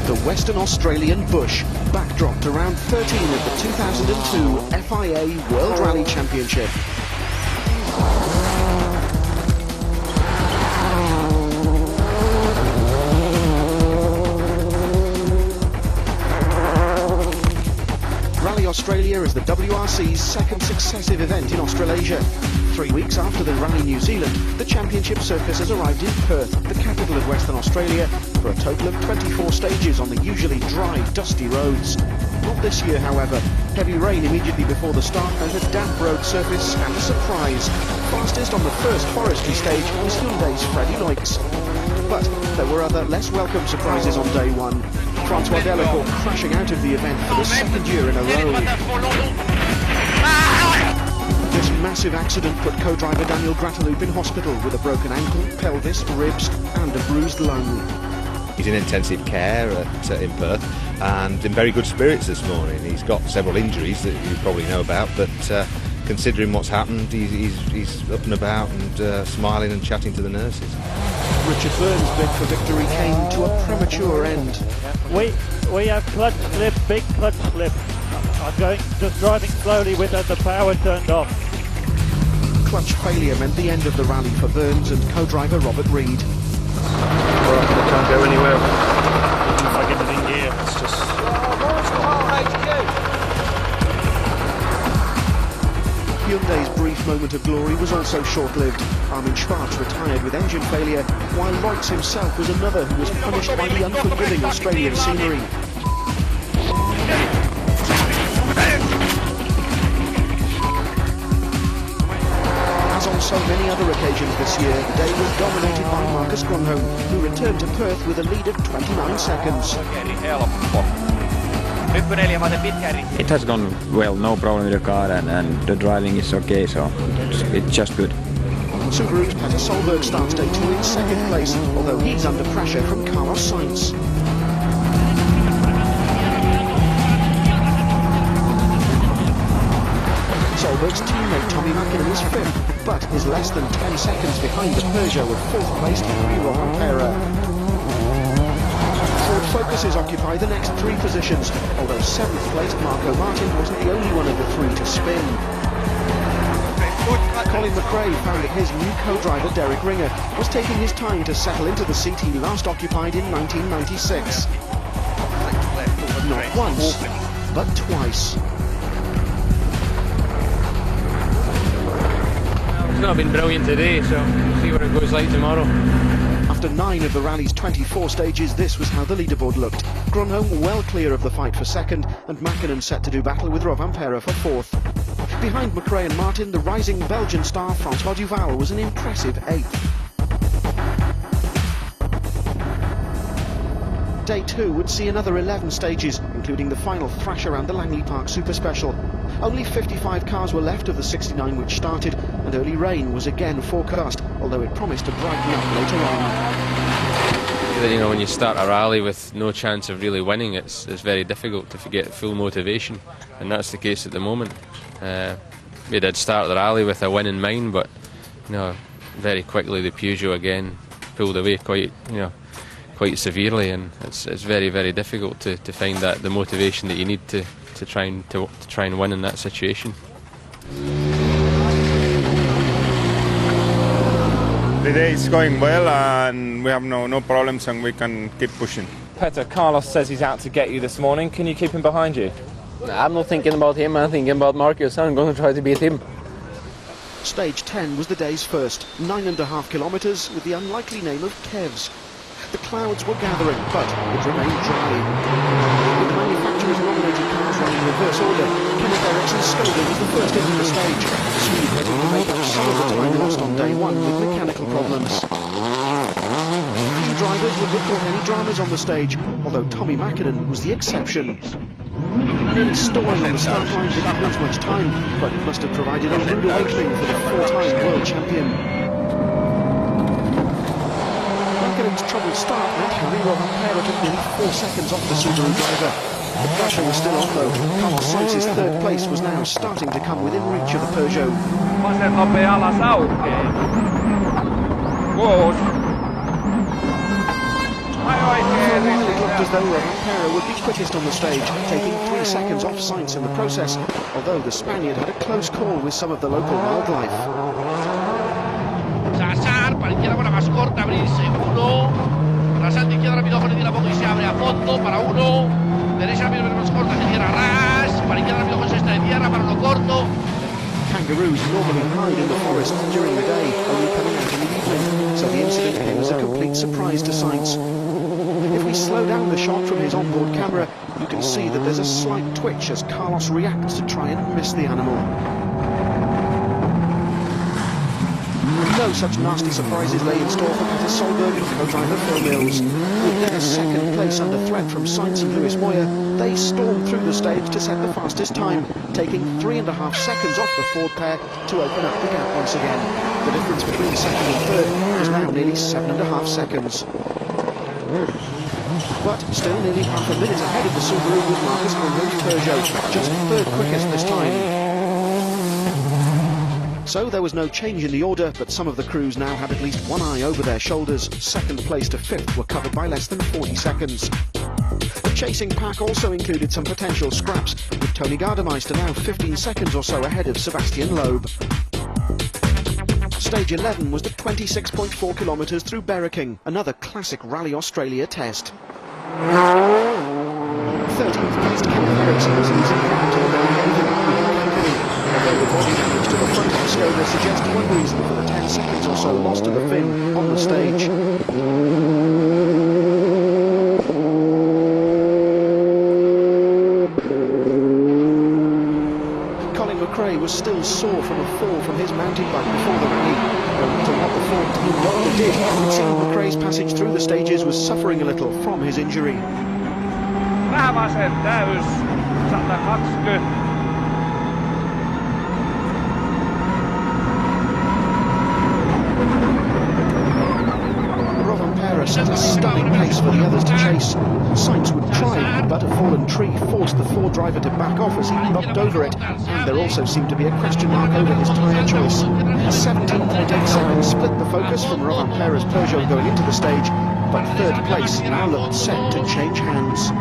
the Western Australian bush, backdrop to round 13 of the 2002 FIA World Rally Championship. Rally Australia is the WRC's second successive event in Australasia. 3 weeks after the Rally New Zealand, the championship circus has arrived in Perth, the capital of Western Australia, for a total of 24 stages on the usually dry, dusty roads. Not this year, however. Heavy rain immediately before the start meant a damp road surface and a surprise. Fastest on the first forestry stage was Hyundai's Freddie Loix. But there were other less welcome surprises on day one. Francois Delacour crashing out of the event for the second year in a row. This massive accident put co-driver Daniel Grataloop in hospital with a broken ankle, pelvis, ribs and a bruised lung. He's in intensive care in Perth and in very good spirits this morning. He's got several injuries that you probably know about, but considering what's happened, he's up and about and smiling and chatting to the nurses. Richard Burns' bid for victory came to a premature end. We have clutch slip, big clutch slip. I'm just driving slowly with the power turned off. Clutch failure meant the end of the rally for Burns and co-driver Robert Reid. Well, I can't go anywhere. Even if I get it in gear, it's just... Hyundai's brief moment of glory was also short-lived. Armin Schwartz retired with engine failure, while Loix himself was another who was punished by the unforgiving Australian scenery. As on so many other occasions this year, the day was dominated by Marcus Grönholm, who returned to Perth with a lead of 29 seconds. It has gone well, no problem with the car, and the driving is okay, so it's just good. Subaru's Peter Solberg starts day 2 in second place, although he's under pressure from Carlos Sainz. Solberg's teammate Tommy Mäkinen is 5th, but is less than 10 seconds behind the Peugeot of 4th placed Henry Rovampera. Ford Focuses occupy the next 3 positions, although 7th placed Marco Martin wasn't the only one of the 3 to spin. Colin McRae found that his new co-driver Derek Ringer was taking his time to settle into the seat he last occupied in 1996. Not once, but twice. It's not been brilliant today, so we'll see what it goes like tomorrow. After 9 of the rally's 24 stages, this was how the leaderboard looked. Grönholm well clear of the fight for second, and Mäkinen set to do battle with Rovampera for 4th. Behind McRae and Martin, the rising Belgian star Francois Duval was an impressive 8th. Day 2 would see another 11 stages, including the final thrash around the Langley Park Super Special. Only 55 cars were left of the 69 which started, and early rain was again forecast, although it promised to brighten up later on. You know, when you start a rally with no chance of really winning, it's very difficult to get full motivation, and that's the case at the moment. We did start the rally with a win in mind, but you know, very quickly the Peugeot again pulled away quite severely, and it's very, very difficult to find the motivation that you need to try and win in that situation. The day is going well and we have no problems and we can keep pushing. Peter, Carlos says he's out to get you this morning. Can you keep him behind you? I'm not thinking about him, I'm thinking about Marcus. I'm going to try to beat him. Stage 10 was the day's first, 9.5 kilometres with the unlikely name of Kevs. The clouds were gathering, but it remained dry. With the manufacturers' nominated cars running in reverse order, Kenneth Eriksson's Skoda was the first into the stage. The Swede hoping to make up some of the time lost on day 1 with mechanical problems. Few drivers would report any dramas on the stage, although Tommy Mäkinen was the exception. Nearly stalling on the start line didn't lose much time, but it must have provided a rude awakening for the 4-time world champion. Mäkinen's troubled start meant Henry Rovampera took nearly 4 seconds off the Subaru driver. The pressure was still on though. Carlos Sainz's 3rd place was now starting to come within reach of the Peugeot. For a while it looked as though Ravampera would be quickest on the stage, taking 3 seconds off Sainz in the process, although the Spaniard had a close call with some of the local wildlife. Sasar, para izquierda buena más corta, abrirse 1. Rasante izquierda rápido, Jorge tira poco y se abre a fondo para 1. Derecha rápido más corta, se cierra ras. Para izquierda rápido con sexta de tierra para 1 corto. Kangaroos normally hide in the forest during the day, only coming out in the evening, so the incident came as a complete surprise to Sainz. If we slow down the shot from his onboard camera, you can see that there's a slight twitch as Carlos reacts to try and miss the animal. No such nasty surprises lay in store for Peter Solberg and co-driver Phil Mills. With their second place under threat from Sainz and Luis Moya, they stormed through the stage to set the fastest time, taking 3.5 seconds off the Ford pair to open up the gap once again. The difference between second and third is now nearly 7.5 seconds. But still nearly half a minute ahead of the Subaru with Marcus Grönholm's Peugeot, just third quickest this time. So there was no change in the order, but some of the crews now had at least one eye over their shoulders. Second place to fifth were covered by less than 40 seconds. The chasing pack also included some potential scraps, with Tony Gardemeister now 15 seconds or so ahead of Sebastian Loeb. Stage 11 was the 26.4 kilometres through Berwick, another classic Rally Australia test. 13th placed Kenneth Eriksson was losing ground to the very end of the although the body damage to the front of the Skoda suggests one reason for the 10 seconds or so lost to the Finn on the stage. Colin McRae was still sore from a fall from his mountain bike before the rally. No matter what the Ford team doctor did, it seemed McRae's passage through the stages was suffering a little from his injury. Vähäsen täys 120. Ravampera set a stunning pace for the others to chase. Sainz would try, but a fallen tree forced the Ford driver to back off as he knocked over it, and there also seemed to be a question mark over his tyre choice. 17.8 seconds split the focus from Ravampera's Peugeot going into the stage, but third place now looked set to change hands.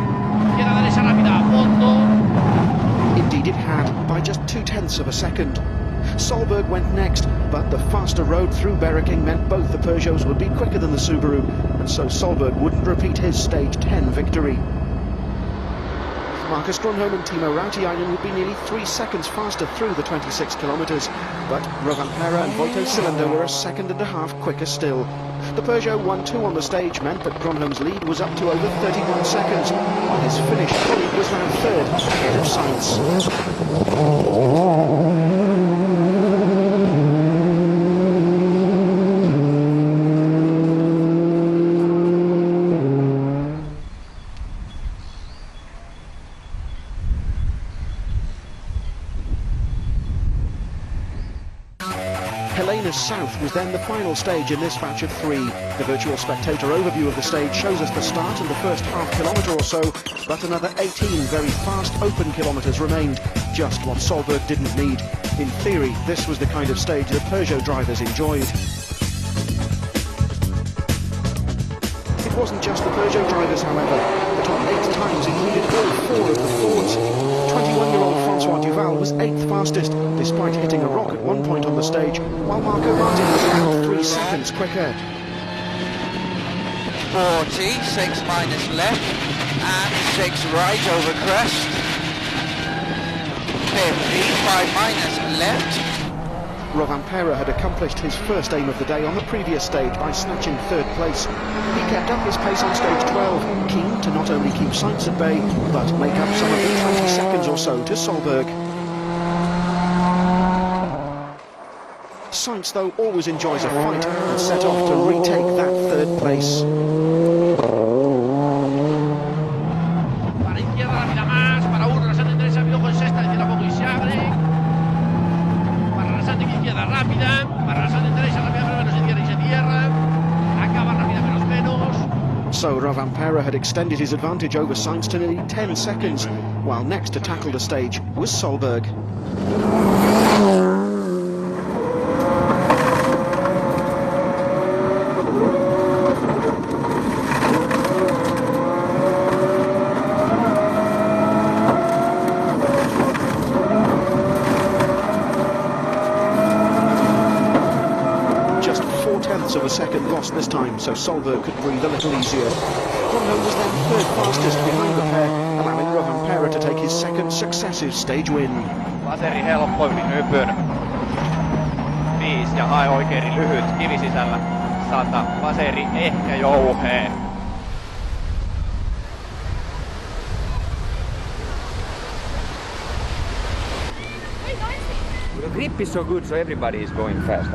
Indeed it had, by just 0.2 of a second. Solberg went next, but the faster road through Berwick meant both the Peugeots would be quicker than the Subaru, and so Solberg wouldn't repeat his stage 10 victory. Marcus Grönholm and Timo Rautiainen would be nearly 3 seconds faster through the 26 kilometres, but Ravampera and Voito Cylinder were a second and a half quicker still. The Peugeot 1-2 on the stage meant that Grönholm's lead was up to over 31 seconds. On his finish, Colleague was round third, ahead of Sainz. South was then the final stage in this batch of 3. The virtual spectator overview of the stage shows us the start and the first half kilometre or so, but another 18 very fast open kilometres remained, just what Solberg didn't need. In theory, this was the kind of stage that Peugeot drivers enjoyed. It wasn't just the Peugeot drivers, however. The top 8 times included all 4 of the Fords. 21-year-old Francois Duval was 8th fastest, despite hitting a rock at one point on the stage, while Marco Martin was around 3 seconds quicker. 40, 6 minus left, and 6 right over crest. 50, 5 minus left. Ravampera had accomplished his first aim of the day on the previous stage by snatching third place. He kept up his pace on stage 12, keen to not only keep Sainz at bay, but make up some of the 20 seconds or so to Solberg. Sainz, though, always enjoys a fight and set off to retake that third place. So Ravampera had extended his advantage over Sainz to nearly 10 seconds, while next to tackle the stage was Solberg. so Solberg could breathe a little easier. Grönholm was then third fastest behind the pair, allowing Rovanperä to take his second successive stage win. Vaseri helppo yli nypyn. 5 ja hae oikein lyhyt kivi sisällä. 100. Vaseri ehkä jouhee. The grip is so good, so everybody is going fast.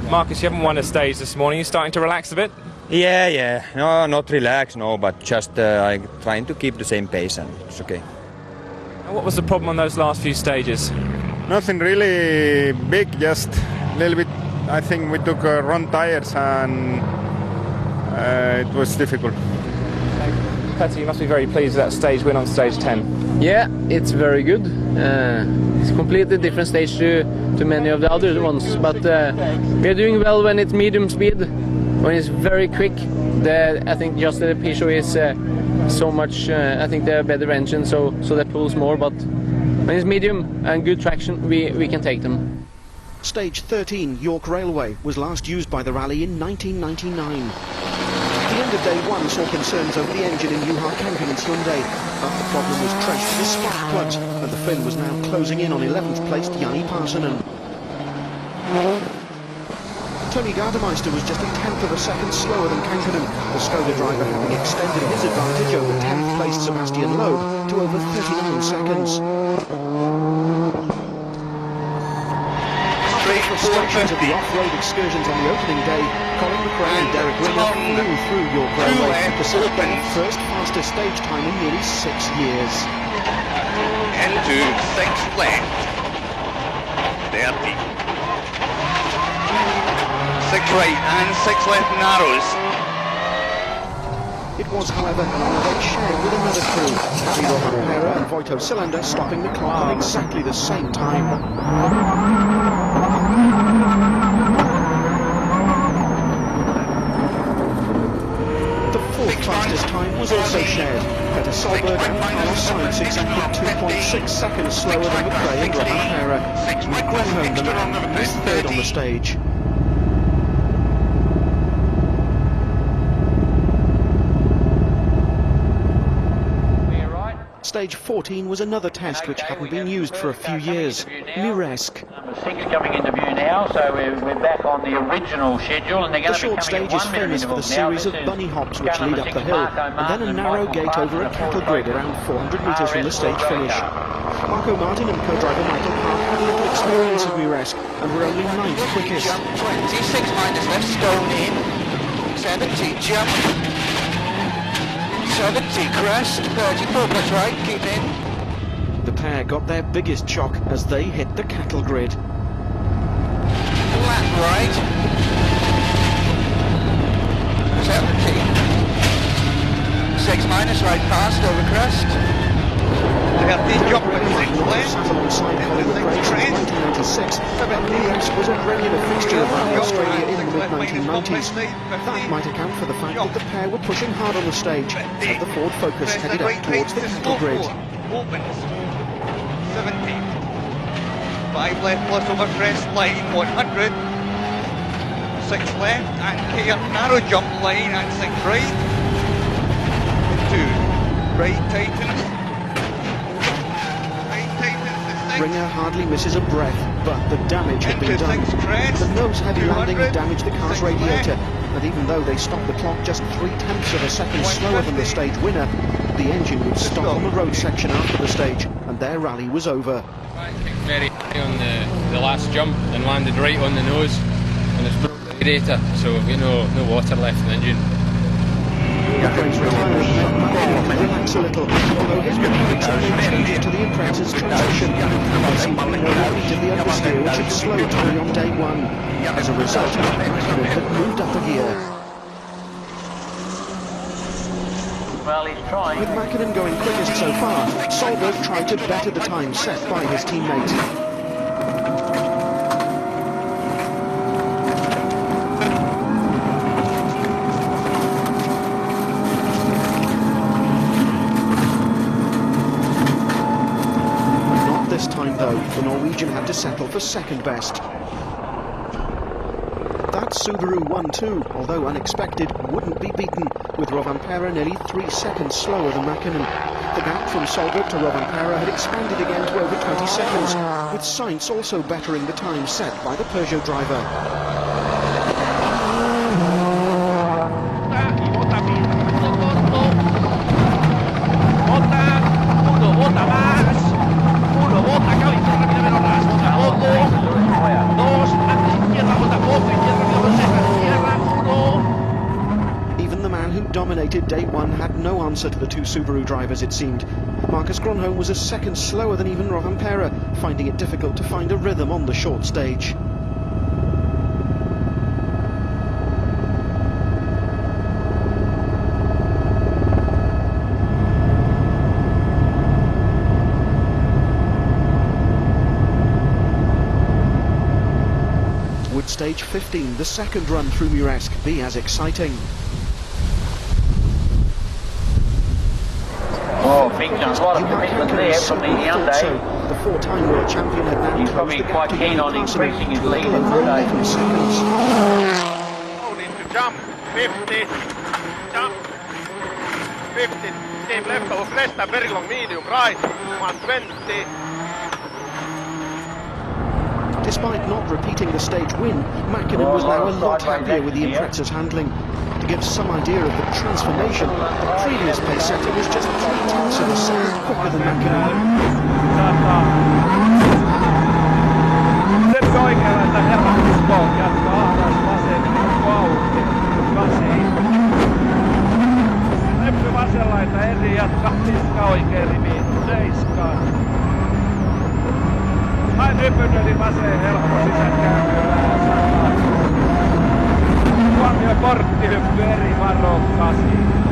Marcus, you haven't won a stage this morning. You starting to relax a bit? Yeah. No, not relax, no, but just I'm trying to keep the same pace and it's okay. And what was the problem on those last few stages? Nothing really big, just a little bit. I think we took wrong tires and it was difficult. Petter, you must be very pleased with that stage win on stage 10. Yeah, it's very good. It's a completely different stage to many of the other ones, but we're doing well when it's medium speed. When it's very quick, I think just the Peugeot is so much. I think they're a better engine, so that pulls more. But when it's medium and good traction, we can take them. Stage 13, York Railway, was last used by the rally in 1999. The end of day one saw concerns over the engine in Juha Kankanen's Hyundai, but the problem was traced to the spark plugs, and the Finn was now closing in on 11th placed Jani Parsonen. Tony Gardemeister was just a tenth of a second slower than Kankanen, the Skoda driver having extended his advantage over 10th placed Sebastian Loeb to over 39 seconds. Frustrations of the off-road excursions on the opening day, Colin McRae and Derek Ringer flew through York Railway to celebrate the first fastest stage time in nearly 6 years. Into 6 left. 30. 6 right and 6 left narrows. It was, however, an honour shared with another crew, Vido Rovanperä and Voito Cylinder stopping the clock at exactly the same time. The fourth fastest time was also shared. Petter Solberg and Carlos Sainz exactly 2.6 seconds slower than McRae and Rovanperä. Grönholm, the man, was third on the stage. Stage 14 was another test which hadn't been used for a few years. Miresk. Number 6 coming into view now, so we're back on the original schedule, and they're going the short stage is famous for the series of bunny hops which lead up the hill, and then a narrow gate over a cattle grid around 400 metres from the stage finish. Marco Martin and co-driver Michael Park had little experience of Miresk and were only 9th quickest. 26 minus left, stone in. 70 jump. 70 crest, 34 plus right, keep in. The pair got their biggest shock as they hit the cattle grid. Flat right. 70. 6 minus right past, over crest. 30 jump with 6 left. Sat alongside Colin McRae since 1996, and Miresk was a regular fixture of Rally Australia in the mid-1990s. That might account for the fact that the pair were pushing hard on the stage as the Ford Focus headed up towards the cattle grid. Opens. 70. 5 left plus over crest line, 100. 6 left and clear narrow jump line and 6 right. 2. Right tightens. Ringer hardly misses a breath, but the damage had been done. The nose-heavy landing damaged the car's radiator, and even though they stopped the clock just 0.3 of a second slower than the stage winner, the engine would stop on the road section after the stage, and their rally was over. Very high on the last jump and landed right on the nose, and it's broke the radiator, so we've got no water left in the engine. McRae's retirement meant McRae could relax a little, although his mechanics only changed to the apprentice transition, and there seemed to be no repeat of the understeer which had slowed Tony on day one. As a result, McRae had moved up a gear. Well, he's trying. With Mäkinen going quickest so far, Solberg tried to better the time set by his teammate. This time, though, the Norwegian had to settle for second best. That Subaru 1-2, although unexpected, wouldn't be beaten, with Rovanperä nearly 3 seconds slower than Mäkinen. The gap from Solberg to Rovanperä had expanded again to over 20 seconds, with Sainz also bettering the time set by the Peugeot driver. Even the man who dominated day one had no answer to the two Subaru drivers, it seemed. Marcus Grönholm was a second slower than even Rovanperä, finding it difficult to find a rhythm on the short stage. Would stage 15, the second run through Muresk, be as exciting? Oh, big chance. What a commitment there from the Hyundai. So. The four-time world champion had now He's probably quite keen on increasing his lead in today. Need to jump, 50, jump, 50, came left of less than very long medium right, 120. Despite not repeating the stage win, Mäkinen was now a lot happier with the Impreza's handling. To give some idea of the transformation, the previous pace setter was just 0.3 of a second quicker than Mäkinen. Nyt oikealla, että herra uskoo, jatkaa alas vasen, vauhti, 8. Lepsy vasella, että Eri jatkaa tiska oikein rimiin, 7. Hain hypynnöli vasen helppo sisäänkääntyä, 100. Huomio porttihyppy Eri varo 8.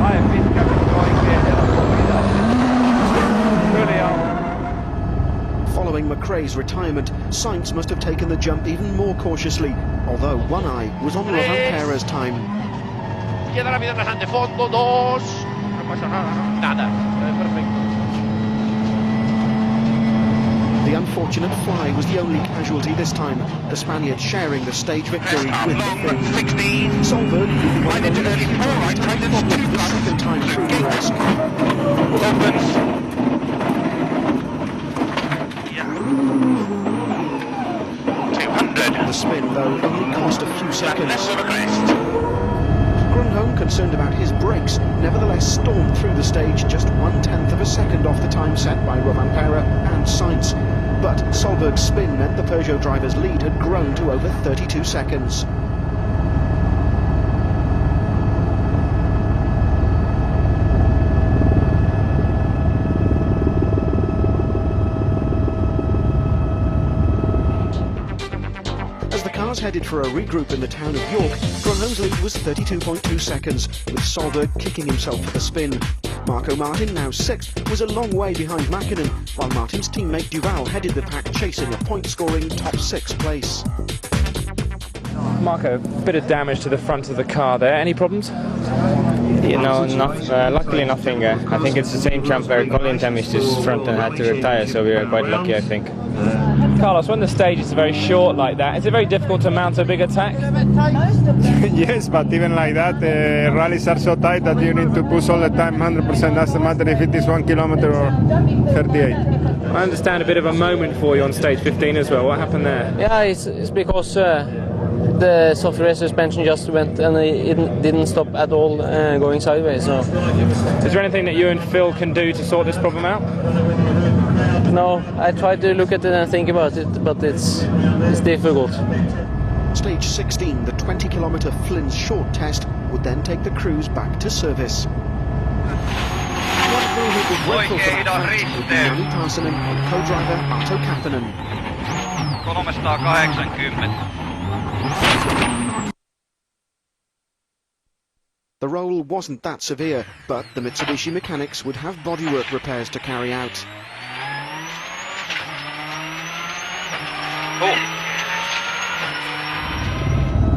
Hain pitkä oikein helppo yli alla. Following McRae's retirement, Sainz must have taken the jump even more cautiously, although one eye was on Rovanperä's time. Queda la vida rasante, fondo, 2. No pasa nada, ¿no? Nada, perfecto. The unfortunate fly was the only casualty this time, the Spaniard sharing the stage victory with the Finn. Solberg, who the second time through the race. The spin, though, only cost a few seconds. Grönholm, concerned about his brakes, nevertheless stormed through the stage just 1/10 of a second off the time set by Rovanperä and Sainz. But Solberg's spin meant the Peugeot driver's lead had grown to over 32 seconds. Headed for a regroup in the town of York, Grönholm's lead was 32.2 seconds, with Solberg kicking himself for the spin. Marco Martin, now 6th, was a long way behind Mäkinen, while Martin's teammate Duval headed the pack chasing a point-scoring top 6 place. Marco, a bit of damage to the front of the car there. Any problems? Luckily nothing. I think it's the same jump where Colin damaged his front and had to retire, so we were quite lucky, I think. Carlos, when the stage is very short like that, is it very difficult to mount a big attack? Yes, but even like that, rallies are so tight that you need to push all the time 100%. Doesn't matter if it is 1 kilometer or 38. I understand a bit of a moment for you on stage 15 as well. What happened there? Yeah, it's because the software suspension just went and it didn't stop at all going sideways. So, is there anything that you and Phil can do to sort this problem out? No, I tried to look at it and think about it, but it's difficult. Stage 16, the 20-kilometre Flynn's short test, would then take the crews back to service. Oikein hidas risteys. Parsonen and co-driver Arto Kapanen. 380. The roll wasn't that severe, but the Mitsubishi mechanics would have bodywork repairs to carry out.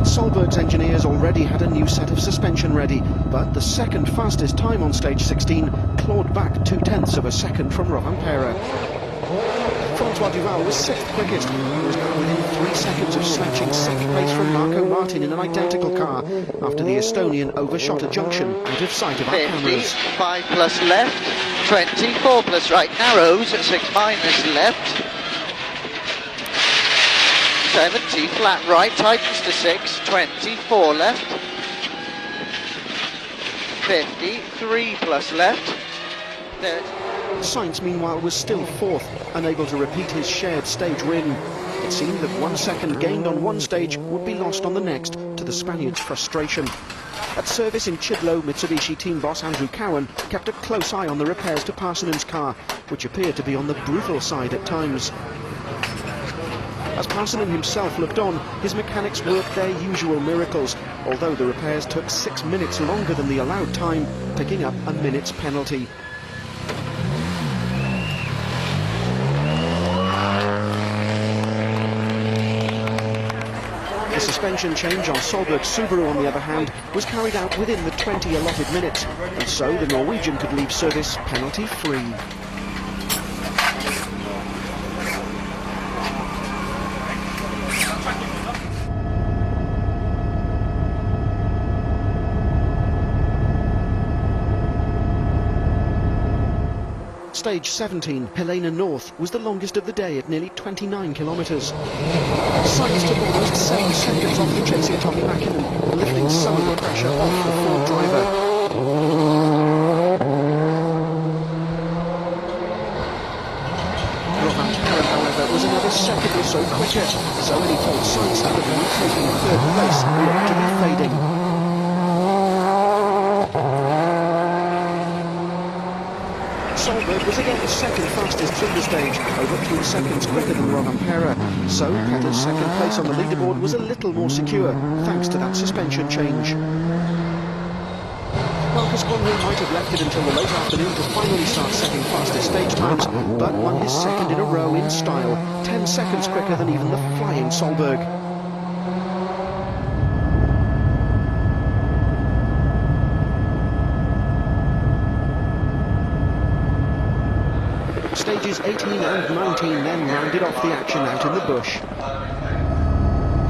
Solberg's engineers already had a new set of suspension ready, but the second fastest time on stage 16 clawed back 0.2 of a second from Rovanperä. Francois Duval was 6th quickest. He was now within 3 seconds of snatching 2nd place from Marco Martin in an identical car after the Estonian overshot a junction out of sight of our 50, cameras. 5 plus left, 20, 4 plus right narrows, 6 minus left, 70, flat right, tightens to 6, 20, 4 left, 50, 3 plus left, 30. Sainz, meanwhile, was still 4th, unable to repeat his shared stage win. It seemed that 1 second gained on one stage would be lost on the next, to the Spaniard's frustration. At service in Chidlow, Mitsubishi team boss Andrew Cowan kept a close eye on the repairs to Parsonen's car, which appeared to be on the brutal side at times. As Parsonen himself looked on, his mechanics worked their usual miracles, although the repairs took 6 minutes longer than the allowed time, picking up a minute's penalty. The suspension change on Solberg's Subaru, on the other hand, was carried out within the 20 allotted minutes, and so the Norwegian could leave service penalty-free. Stage 17, Helena North, was the longest of the day at nearly 29 kilometres. Sainz took almost 7 seconds off the chasing Tommy Mäkinen, lifting some of the pressure off the Ford driver. However, was another second or so quicker, so any thought Sainz had of retaking 3rd place looked to be fading. Solberg was again the 2nd fastest through the stage, over 3 seconds quicker than Rovanperä, so Petter's 2nd place on the leaderboard was a little more secure, thanks to that suspension change. Marcus Grönholm might have left it until the late afternoon to finally start setting fastest stage times, but won his 2nd in a row in style, 10 seconds quicker than even the flying Solberg. Stages 18 and 19 then rounded off the action out in the bush.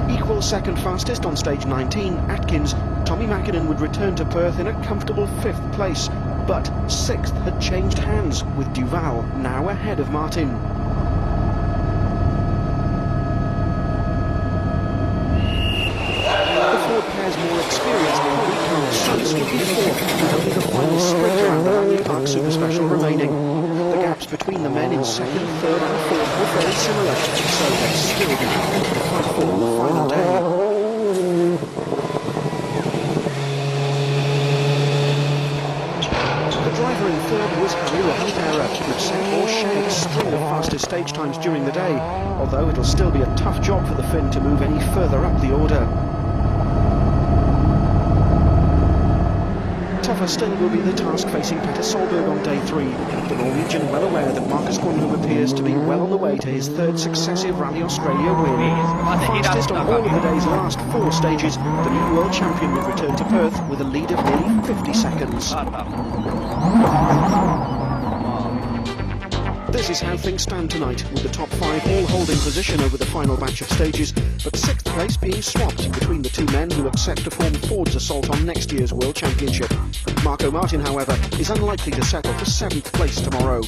Equal 2nd fastest on stage 19, Atkins, Tommy Mäkinen would return to Perth in a comfortable 5th place, but 6th had changed hands, with Duval now ahead of Martin. The Ford pair's more experienced three-car Sainz would be 4th, with only the final sprint around the Rally Park Super Special remaining. The gaps between the men in 2nd, 3rd and 4th were very similar, so they still be having to fight for on the final day. The driver in 3rd was Harry Rovanperä, who set or shared a string of fastest stage times during the day, although it'll still be a tough job for the Finn to move any further up the order. Tougher still will be the task facing Petter Solberg on day 3. The Norwegian well aware that Marcus Grönholm appears to be well on the way to his 3rd successive Rally Australia win. Fastest on all of the day's last 4 stages, the new world champion would return to Perth with a lead of nearly 50 seconds. This is how things stand tonight, with the top 5 all holding position over the final batch of stages, but 6th place being swapped between the 2 men who look set to form Ford's assault on next year's World Championship. Marco Martin, however, is unlikely to settle for 7th place tomorrow.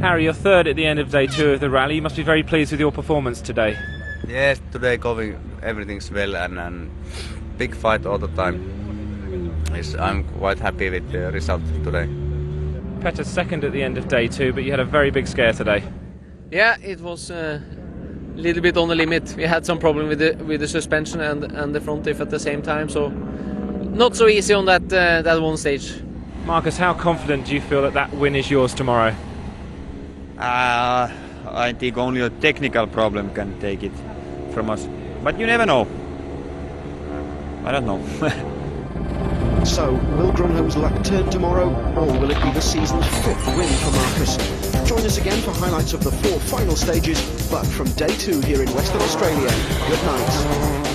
Harry, you're 3rd at the end of day 2 of the rally. You must be very pleased with your performance today. Yes, today going everything's well and big fight all the time. Yes, I'm quite happy with the result today. Petter's 2nd at the end of day 2, but you had a very big scare today. Yeah, it was a little bit on the limit. We had some problem with the suspension and the front diff at the same time, so not so easy on that one stage. Marcus, how confident do you feel that that win is yours tomorrow? I think only a technical problem can take it from us, but you never know. I don't know. So, will Grönholm's luck turn tomorrow, or will it be the season's 5th win for Marcus? Join us again for highlights of the 4 final stages, but from day 2 here in Western Australia. Good night.